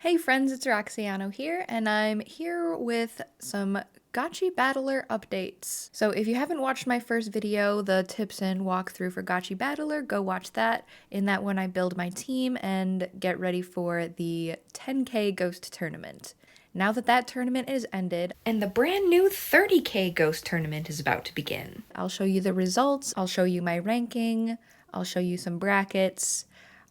Hey friends, it's Roxiano here, and I'm here with some GOTCHI Battler updates. So if you haven't watched my first video, the tips and walkthrough for GOTCHI Battler, go watch that. In that one I build my team and get ready for the 10k Ghost tournament. Now that that tournament is ended, and the brand new 30k Ghost tournament is about to begin. I'll show you the results, I'll show you my ranking, I'll show you some brackets,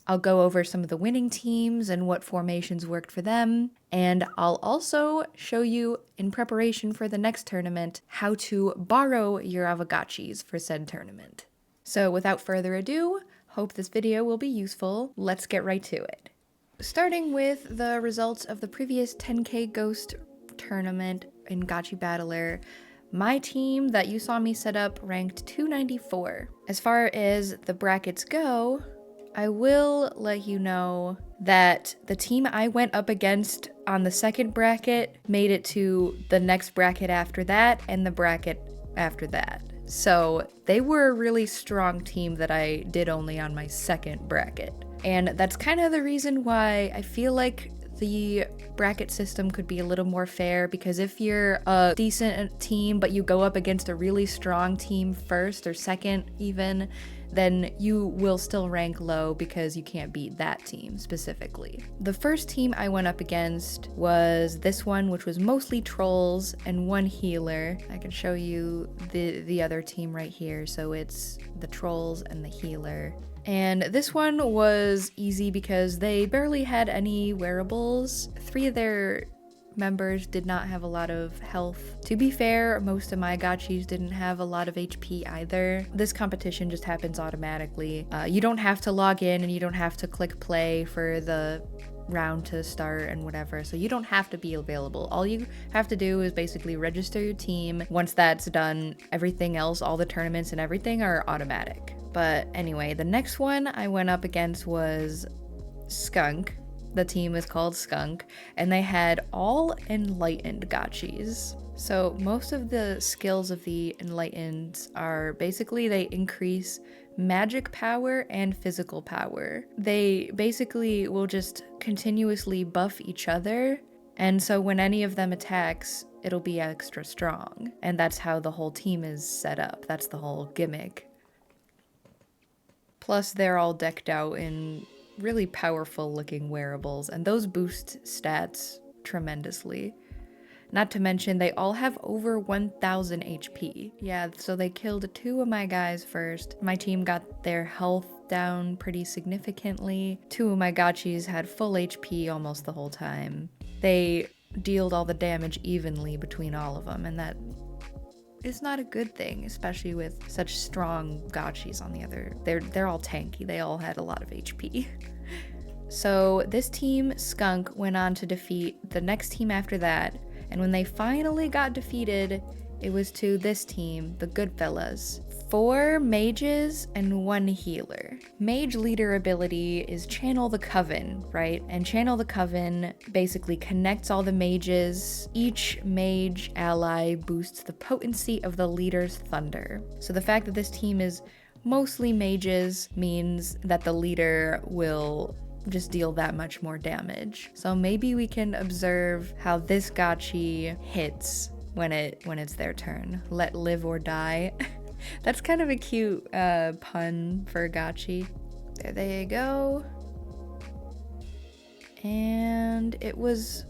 I'll go over some of the winning teams and what formations worked for them, and I'll also show you, in preparation for the next tournament, how to borrow your Aavegotchis for said tournament. So without further ado, hope this video will be useful. Let's get right to it. Starting with the results of the previous 10k Ghost tournament in GOTCHI Battler, my team that you saw me set up ranked 294. As far as the brackets go, I will let you know that the team I went up against on the second bracket made it to the next bracket after that and the bracket after that. So they were a really strong team that I did only on my second bracket. And that's kind of the reason why I feel like the bracket system could be a little more fair, because if you're a decent team but you go up against a really strong team first or second even, then you will still rank low because you can't beat that team specifically. The first team I went up against was this one, which was mostly trolls and one healer. I can show you the other team right here. So it's the trolls and the healer. And this one was easy because they barely had any wearables. 3 of their members did not have a lot of health. To be fair, most of my gotchis didn't have a lot of HP either. This competition just happens automatically. You don't have to log in and you don't have to click play for the round to start and whatever, so you don't have to be available. All you have to do is basically register your team. Once that's done, everything else, all the tournaments and everything are automatic. But anyway, the next one I went up against was Skunk. The team is called Skunk, and they had all enlightened gotchis. So most of the skills of the enlightened are basically they increase magic power and physical power. They basically will just continuously buff each other, and so when any of them attacks, it'll be extra strong. And that's how the whole team is set up. That's the whole gimmick. Plus, they're all decked out in really powerful looking wearables, and those boost stats tremendously. Not to mention, they all have over 1000 HP. Yeah, so they killed 2 of my guys first. My team got their health down pretty significantly. 2 of my gotchis had full HP almost the whole time. They dealt all the damage evenly between all of them, and that is not a good thing, especially with such strong gotchis on the other. They're all tanky. They all had a lot of HP. So this team, Skunk, went on to defeat the next team after that, and when they finally got defeated, it was to this team, the Goodfellas. 4 mages and 1 healer. Mage leader ability is Channel the Coven, right? And Channel the Coven basically connects all the mages. Each mage ally boosts the potency of the leader's thunder. So the fact that this team is mostly mages means that the leader will just deal that much more damage. So maybe we can observe how this gotchi hits when it's their turn. Let live or die. That's kind of a cute pun for gotchi. There they go. And it was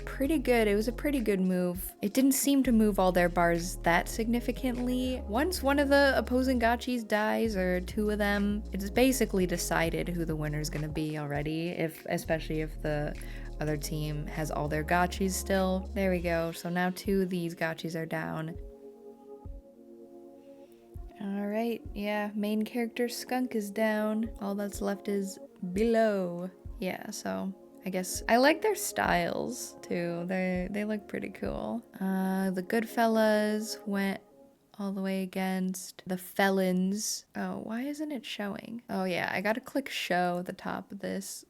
pretty good. It was a pretty good move. It didn't seem to move all their bars that significantly. Once one of the opposing gotchis dies, or 2 of them, it's basically decided who the winner's gonna be already, especially if the other team has all their gotchis still. There we go. So now 2 of these gotchis are down. Alright, yeah, main character Skunk is down. All that's left is below. Yeah, so I guess I like their styles too. They look pretty cool. The Goodfellas went all the way against the Felons. Oh, why isn't it showing? Oh yeah, I gotta click show at the top of this.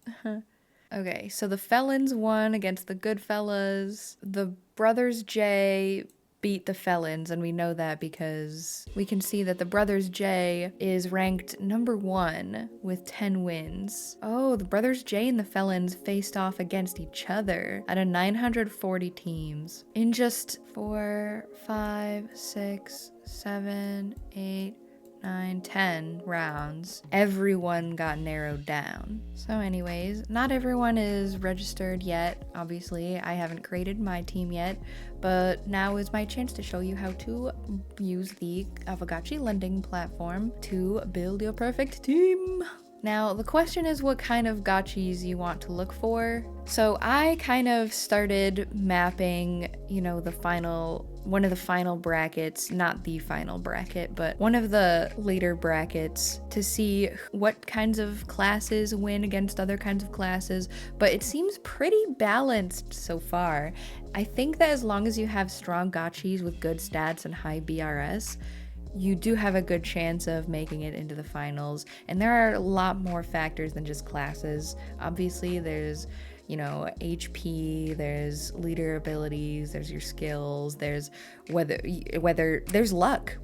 Okay, so the Felons won against the Goodfellas. The Brothers J beat the felons, and we know that because we can see that the Brothers J is ranked number 1 with 10 wins. Oh, the Brothers J and the felons faced off against each other out of 940 teams in just 4, 5, 6, 7, 8, 9, 10 rounds. Everyone got narrowed down. So anyways, not everyone is registered yet. Obviously, I haven't created my team yet, but now is my chance to show you how to use the Aavegotchi lending platform to build your perfect team. Now, the question is what kind of gotchis you want to look for. So I kind of started mapping, one of the final brackets, not the final bracket, but one of the later brackets to see what kinds of classes win against other kinds of classes, but it seems pretty balanced so far. I think that as long as you have strong gotchis with good stats and high BRS, you do have a good chance of making it into the finals. And there are a lot more factors than just classes. Obviously, there's HP, there's leader abilities, there's your skills, there's whether there's luck.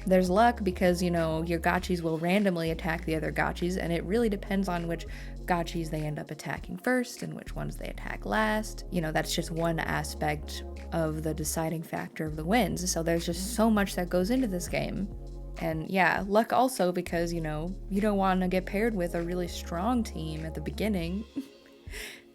There's luck because, your gotchis will randomly attack the other gotchis, and it really depends on which gotchis they end up attacking first and which ones they attack last. That's just one aspect of the deciding factor of the wins. So there's just so much that goes into this game. And yeah, luck also because, you don't want to get paired with a really strong team at the beginning.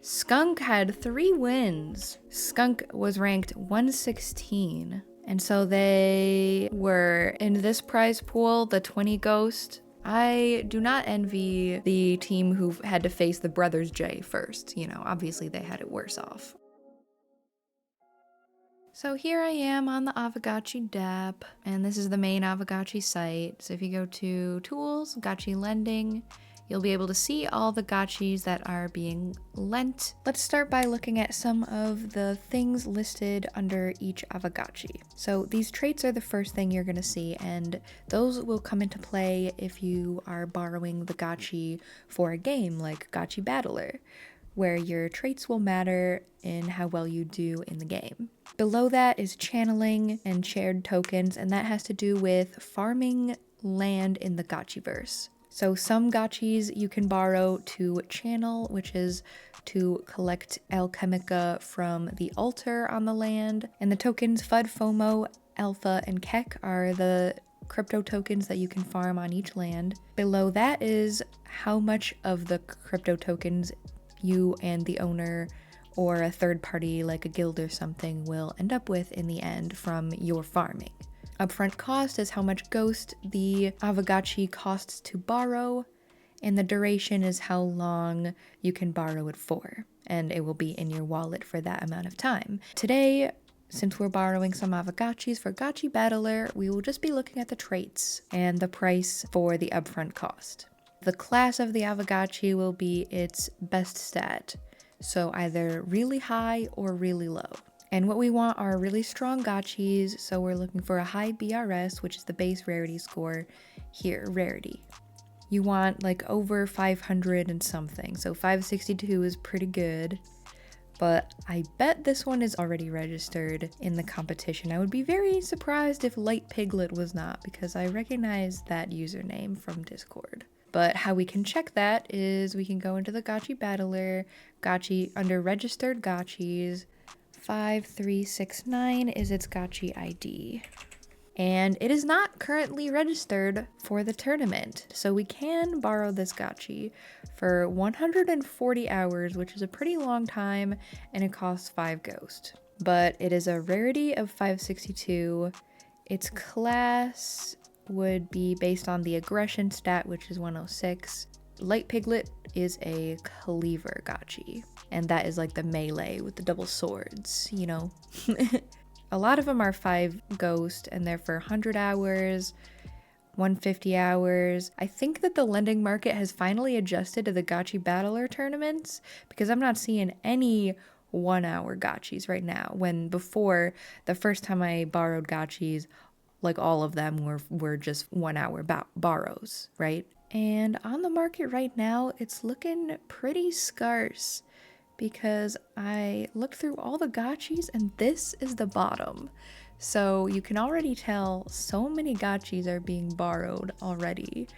Skunk had 3 wins. Skunk was ranked 116. And so they were in this prize pool, the 20 Ghost. I do not envy the team who had to face the Brothers J first. Obviously they had it worse off. So here I am on the Aavegotchi dApp, and this is the main Aavegotchi site. So if you go to Tools, Gotchi Lending, you'll be able to see all the gotchis that are being lent. Let's start by looking at some of the things listed under each Aavegotchi. So these traits are the first thing you're going to see, and those will come into play if you are borrowing the gotchi for a game like GOTCHI BATTLER, where your traits will matter in how well you do in the game. Below that is channeling and shared tokens, and that has to do with farming land in the Gotchiverse. So some gotchis you can borrow to channel, which is to collect alchemica from the altar on the land. And the tokens FUD, FOMO, Alpha, and Kek are the crypto tokens that you can farm on each land. Below that is how much of the crypto tokens you and the owner or a third party like a guild or something will end up with in the end from your farming. Upfront cost is how much ghost the Aavegotchi costs to borrow, and the duration is how long you can borrow it for, and it will be in your wallet for that amount of time. Today, since we're borrowing some Aavegotchis for GOTCHI BATTLER, we will just be looking at the traits and the price for the upfront cost. The class of the Aavegotchi will be its best stat, so either really high or really low. And what we want are really strong gotchis, so we're looking for a high BRS, which is the base rarity score here, rarity. You want like over 500 and something, so 562 is pretty good, but I bet this one is already registered in the competition. I would be very surprised if Light Piglet was not, because I recognize that username from Discord. But how we can check that is we can go into the GOTCHI BATTLER, Gotchi under registered gotchis. 5369 is its GOTCHI ID. And it is not currently registered for the tournament, so we can borrow this gotchi for 140 hours, which is a pretty long time, and it costs 5 ghost. But it is a rarity of 562. Its class would be based on the aggression stat, which is 106. Light Piglet is a cleaver gotchi, and that is like the melee with the double swords, A lot of them are 5 ghost, and they're for 100 hours, 150 hours. I think that the lending market has finally adjusted to the GOTCHI BATTLER tournaments, because I'm not seeing any 1-hour gotchis right now, when before, the first time I borrowed gotchis, like all of them were just 1-hour borrows, right? And on the market right now, it's looking pretty scarce, because I looked through all the gotchis and this is the bottom. So you can already tell so many gotchis are being borrowed already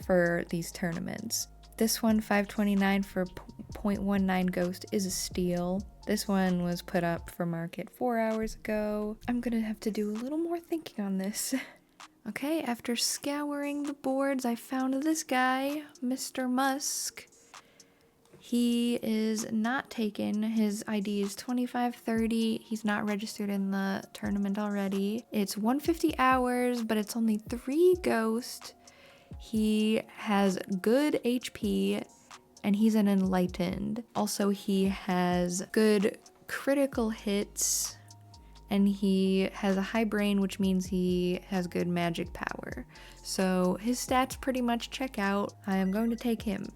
for these tournaments. This one, 529 for 0.19 ghost, is a steal. This one was put up for market 4 hours ago. I'm gonna have to do a little more thinking on this. Okay, after scouring the boards, I found this guy, Mr. Musk. He is not taken. His ID is 2530. He's not registered in the tournament already. It's 150 hours, but it's only 3 ghost. He has good HP, and he's an enlightened. Also, he has good critical hits, and he has a high brain, which means he has good magic power. So his stats pretty much check out. I am going to take him.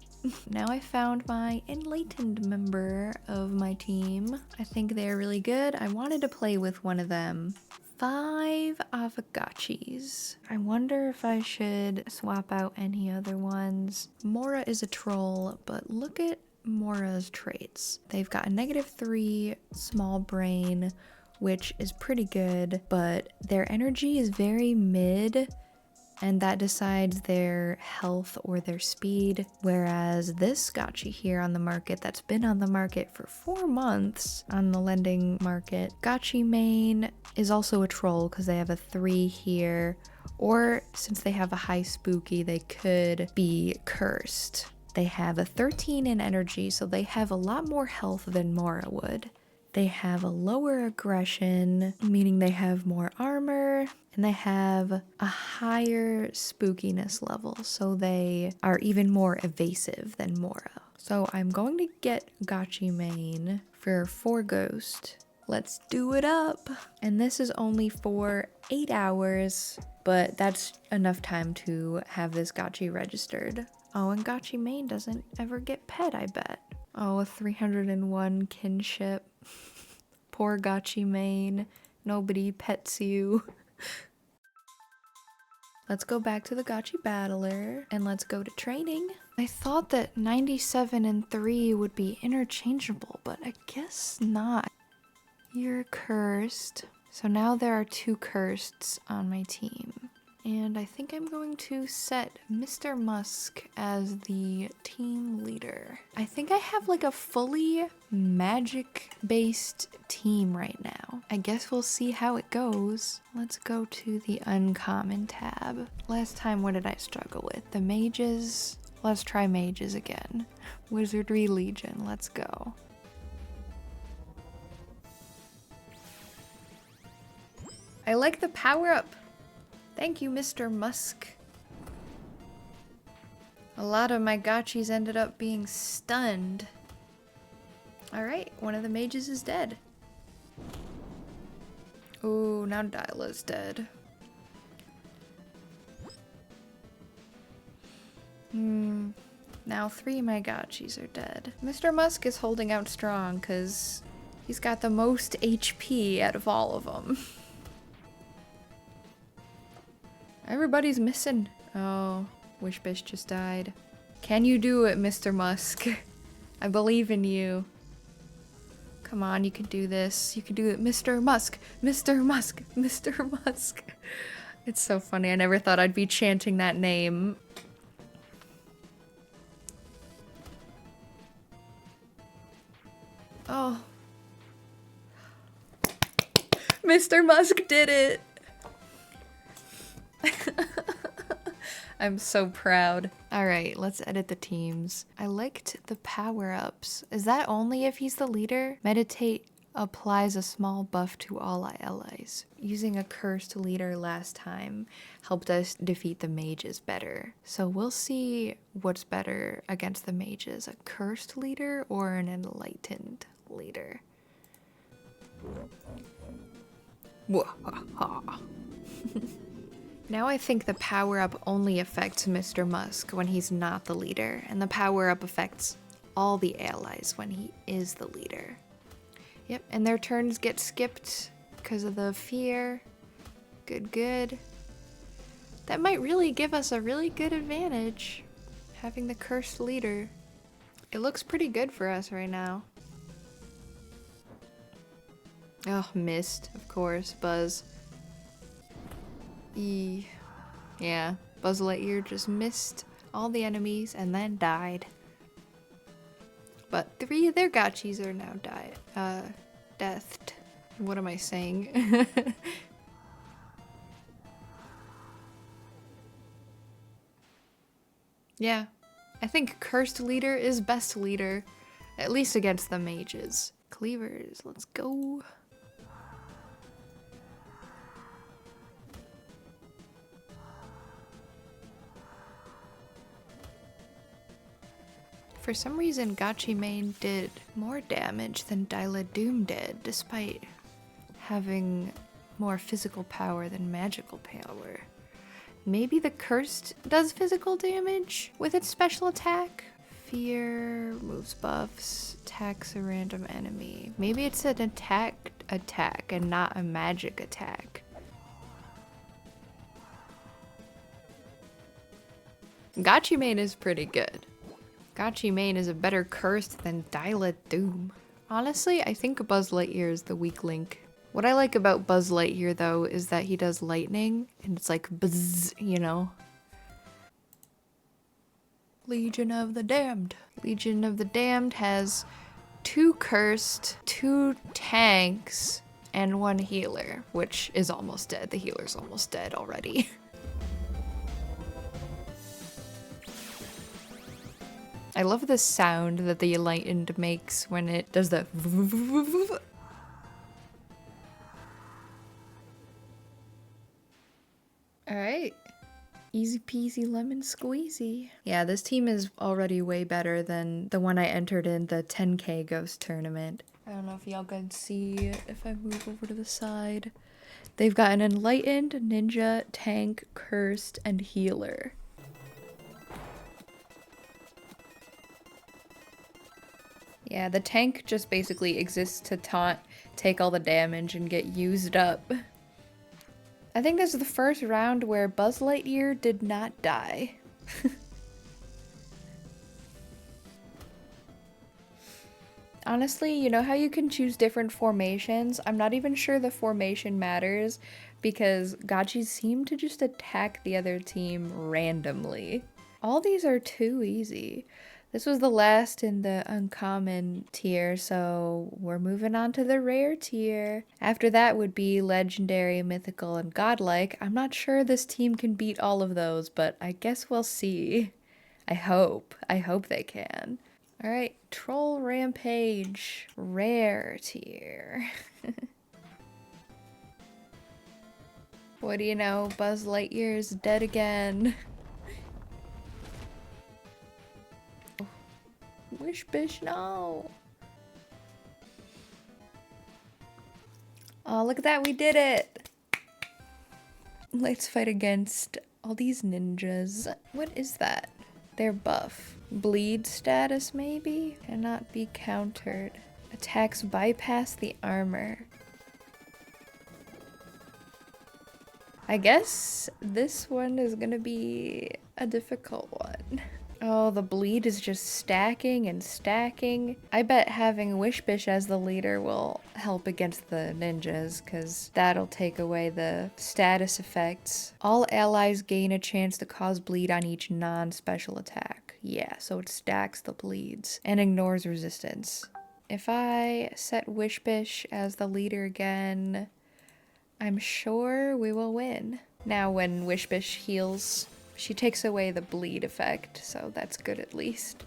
Now I found my enlightened member of my team. I think they're really good. I wanted to play with one of them. 5 Aavegotchis. I wonder if I should swap out any other ones. Mora is a troll, but look at Mora's traits. They've got a -3 small brain, which is pretty good, but their energy is very mid, and that decides their health or their speed. Whereas this gotchi here on the market, that's been on the market for 4 months on the lending market, gotchi main is also a troll because they have a 3 here, or since they have a high spooky, they could be cursed. They have a 13 in energy, so they have a lot more health than Mora would. They have a lower aggression, meaning they have more armor, and they have a higher spookiness level, so they are even more evasive than Mora. So I'm going to get Gotchi main for 4 ghost. Let's do it up! And this is only for 8 hours, but that's enough time to have this Gotchi registered. Oh, and Gotchi main doesn't ever get pet, I bet. Oh, a 301 kinship. Poor Gotchi main. Nobody pets you. Let's go back to the Gotchi Battler and let's go to training. I thought that 97 and 3 would be interchangeable, but I guess not. You're cursed. So now there are 2 cursts on my team. And I think I'm going to set Mr. Musk as the team leader. I think I have like a fully magic-based team right now. I guess we'll see how it goes. Let's go to the uncommon tab. Last time, what did I struggle with? The mages? Let's try mages again. Wizardry Legion, let's go. I like the power-up. Thank you, Mr. Musk. A lot of my gotchis ended up being stunned. Alright, one of the mages is dead. Ooh, now Dyla's dead. Now 3 of my gotchis are dead. Mr. Musk is holding out strong because he's got the most HP out of all of them. Everybody's missing. Oh, Wishbish just died. Can you do it, Mr. Musk? I believe in you. Come on, you can do this. You can do it, Mr. Musk. Mr. Musk. Mr. Musk. It's so funny. I never thought I'd be chanting that name. Oh. Mr. Musk did it! I'm so proud. Alright, let's edit the teams. I liked the power-ups. Is that only if he's the leader? Meditate applies a small buff to all allies. Using a cursed leader last time helped us defeat the mages better. So we'll see what's better against the mages, a cursed leader or an enlightened leader. Now I think the power-up only affects Mr. Musk when he's not the leader, and the power-up affects all the allies when he is the leader. Yep, and their turns get skipped because of the fear. Good, good. That might really give us a really good advantage, having the cursed leader. It looks pretty good for us right now. Oh, missed, of course, Buzz. Yeah, Buzz Lightyear just missed all the enemies and then died. But 3 of their gotchis are now deathed. What am I saying? Yeah, I think Cursed Leader is best leader, at least against the mages. Cleavers, let's go. For some reason, Gotchi main did more damage than Doom did, despite having more physical power than magical power. Maybe the Cursed does physical damage with its special attack? Fear, removes buffs, attacks a random enemy. Maybe it's an attack and not a magic attack. Gotchi main is pretty good. Gotchi main is a better Cursed than Doom. Honestly, I think Buzz Lightyear is the weak link. What I like about Buzz Lightyear, though, is that he does lightning, and it's like buzz, you know? Legion of the Damned. Legion of the Damned has 2 Cursed, 2 tanks, and 1 healer, which is almost dead. The healer's almost dead already. I love the sound that the Enlightened makes when it does the Alright. Easy peasy lemon squeezy. Yeah, this team is already way better than the one I entered in the 10k ghost tournament. I don't know if y'all can see if I move over to the side. They've got an Enlightened, Ninja, Tank, Cursed, and Healer. Yeah, the tank just basically exists to taunt, take all the damage, and get used up. I think this is the first round where Buzz Lightyear did not die. Honestly, you know how you can choose different formations? I'm not even sure the formation matters because gotchis seem to just attack the other team randomly. All these are too easy. This was the last in the uncommon tier, so we're moving on to the rare tier. After that would be legendary, mythical, and godlike. I'm not sure this team can beat all of those, but I guess we'll see. I hope they can. All right, Troll Rampage, rare tier. What do you know, Buzz Lightyear is dead again. Wish Bish, no. Oh, look at that, we did it. Let's fight against all these ninjas. What is that? They're buff. Bleed status, maybe? Cannot be countered. Attacks bypass the armor. I guess this one is gonna be a difficult one. Oh, the bleed is just stacking and stacking. I bet having Wishbish as the leader will help against the ninjas, because that'll take away the status effects. All allies gain a chance to cause bleed on each non-special attack. Yeah, so it stacks the bleeds and ignores resistance. If I set Wishbish as the leader again, I'm sure we will win. Now when Wishbish heals, she takes away the bleed effect, so that's good at least.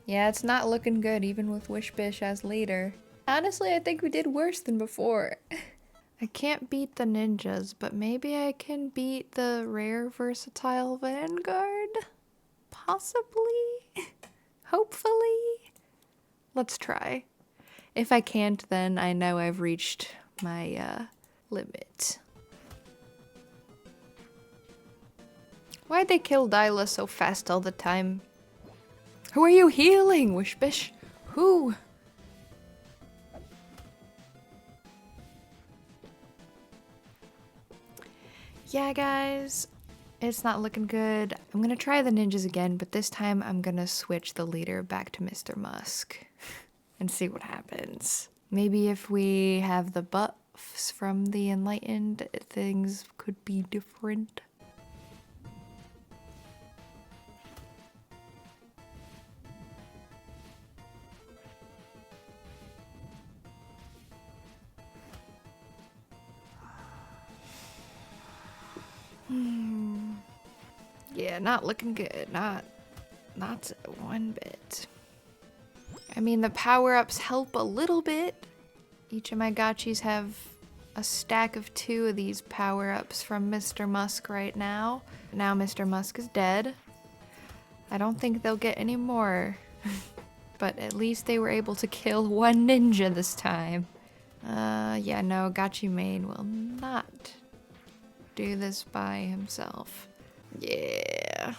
Yeah, it's not looking good even with Wishbish as leader. Honestly, I think we did worse than before. I can't beat the ninjas, but maybe I can beat the rare versatile Vanguard? Possibly? Hopefully? Let's try. If I can't, then I know I've reached my limit. Why'd they kill Dyla so fast all the time? Who are you healing, Wishbish? Who? Yeah, guys. It's not looking good. I'm gonna try the ninjas again, but this time I'm gonna switch the leader back to Mr. Musk and see what happens. Maybe if we have the buffs from the Enlightened, things could be different. Yeah, not looking good. Not one bit. I mean, the power-ups help a little bit. Each of my gotchis have a stack of 2 of these power-ups from Mr. Musk right now. Now Mr. Musk is dead. I don't think they'll get any more. But at least they were able to kill 1 ninja this time. Yeah, no, Gotchi main will not do this by himself. Yeah,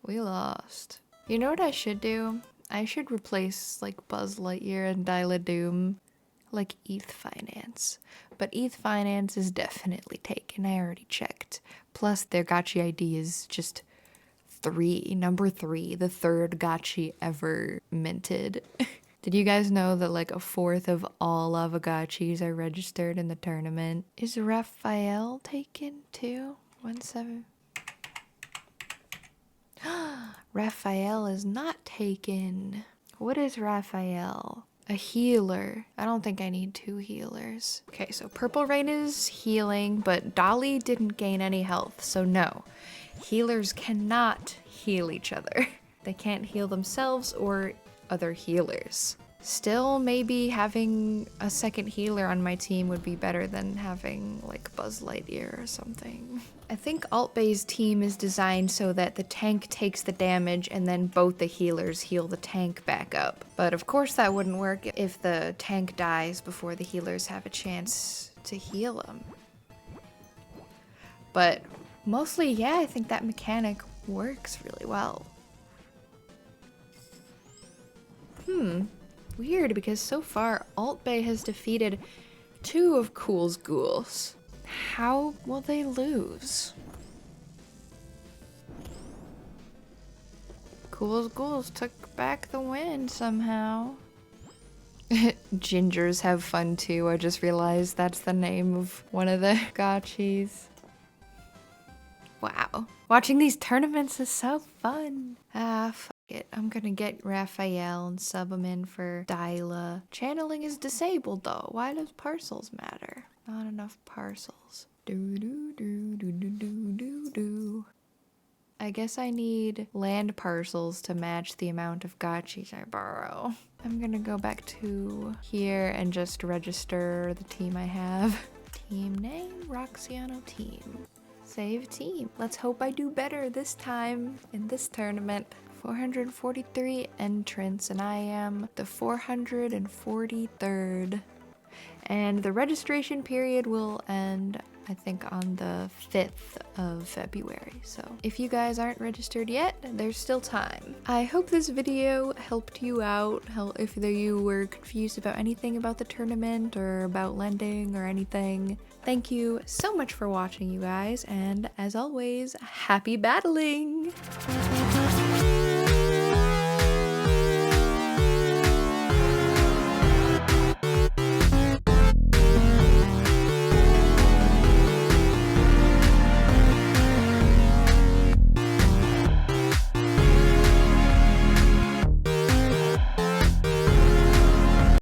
we lost. You know what I should do? I should replace like Buzz Lightyear and Doom, like ETH Finance. But ETH Finance is definitely taken, I already checked. Plus their Gotchi ID is just 3, number 3, the 3rd Gotchi ever minted. Did you guys know that like 1/4 of all Aavegotchis are registered in the tournament? Is Raphael taken too? 17. Raphael is not taken. What is Raphael? A healer. I don't think I need 2 healers. Okay, so Purple Rain is healing, but Dolly didn't gain any health, so no. Healers cannot heal each other. They can't heal themselves or other healers. Still, maybe having a second healer on my team would be better than having like Buzz Lightyear or something. I think Alt Bay's team is designed so that the tank takes the damage and then both the healers heal the tank back up. But of course that wouldn't work if the tank dies before the healers have a chance to heal him. But mostly, yeah, I think that mechanic works really well. Weird, because so far Alt Bay has defeated 2 of Cool's ghouls. How will they lose? Cool's ghouls took back the win somehow. Gingers have fun too. I just realized that's the name of one of the gotchis. Wow. Watching these tournaments is so fun. Fuck it. I'm gonna get Raphael and sub him in for Dyla. Channeling is disabled though. Why does parcels matter? Not enough parcels. Do. I guess I need land parcels to match the amount of gotchis I borrow. I'm gonna go back to here and just register the team I have. Team name, Roxiano team. Save team. Let's hope I do better this time in this tournament. 443 entrants and I am the 443rd. And the registration period will end, I think, on the 5th of February. So if you guys aren't registered yet, there's still time. I hope this video helped you out. If you were confused about anything about the tournament or about lending or anything. Thank you so much for watching, you guys. And as always, happy battling!